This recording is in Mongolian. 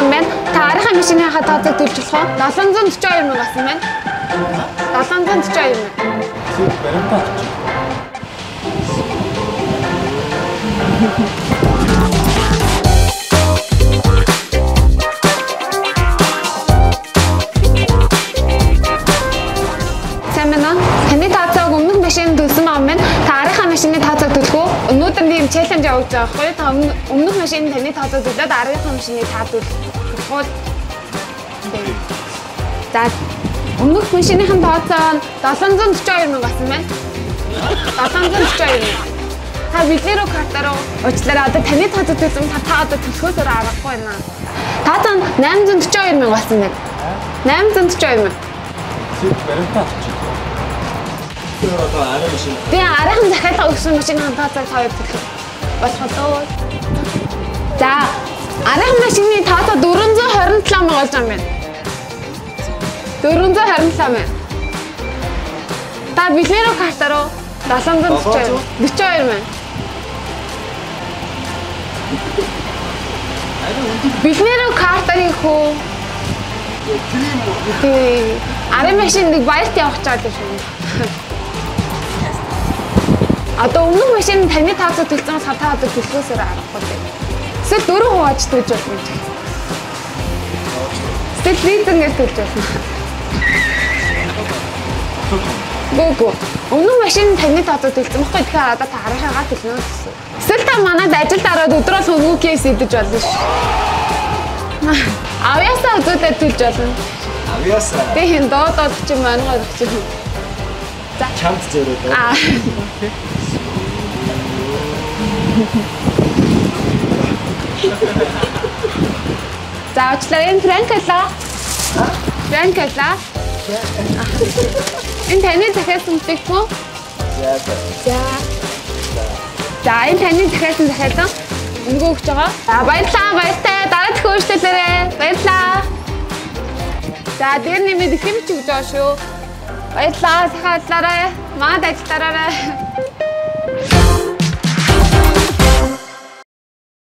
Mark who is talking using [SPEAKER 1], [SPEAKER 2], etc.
[SPEAKER 1] юм байна. Та арийнхаа машиныхаа тооцоог төлж болох уу? 742 мянга болсон байна. 742 мянга.
[SPEAKER 2] Баримтаа.
[SPEAKER 1] Таны тооцоог өмнөх машин төлсөн байгаа юм байна. Та арийнхаа машины тооцоог төлөх үү? Өнөөдөр тийм челленж явуулж байгаа байхгүй юу? Та өмнөх машины таны тооцоог төлөөд арийнхаа машины та төлөх үү? За өмнөх машиныхын тооцоо нь 742 мянга болсон байна. 742 мянга. Та билээ рүү картаар уучлаарай. Одоо таны тооцоог төлсөн та одоо төлөхөөс өөр аргагүй байна. Тооцоо нь 842 мянга болсон байна. 842 мянга.
[SPEAKER 2] Баримтаа. Одоо арай машин.
[SPEAKER 1] Би арайхан захиалга өгсөн машиныхаа тооцоог хоёр төлөх болох доо. За арайхан машины тооцоо 427 мянга болж байгаа юм байна. 427 мянга. Та билээ картаар уу 742 мянга. Билээ картаар хөө. Арай машин нэг баярт явах гэж байгаа юм. Одоо өмнөх машин таны тооцоо төлсөн та одоо төлөхөөсөө аргагүй. Эсвэл 4 хувааж төлж болно. Эсвэл лизингээр төлж болно. Гүг. Өмнөх машин таны тооцоо төлсөн байхгүй тэгэхээр одоо та арайхаагаа төлнө гэсэн. Эсвэл та манайд ажилд ороод өдрөөр хөнгөө кейс идэж болно ш. Авьяасаа үзүүлээд төлж болно.
[SPEAKER 2] Авьяасаа.
[SPEAKER 1] Би хэн доод ч юм аангаар өгч юм. За
[SPEAKER 2] чамд зөрөөд. За
[SPEAKER 1] очлаа энэ пранкала. Пранкала. Энэ таны захиалсан мэдээгүй. За. За энэ таны захиалсан захиалсан өнгөө өгч байгаа. За баярлалаа. Дараа дахин уучлаарай. Баярлалаа. За дээр нэмээд их юм ч өгч байгаа шүү. Баярлалаа. Захиаллаарай. Манайд ажиллаарай.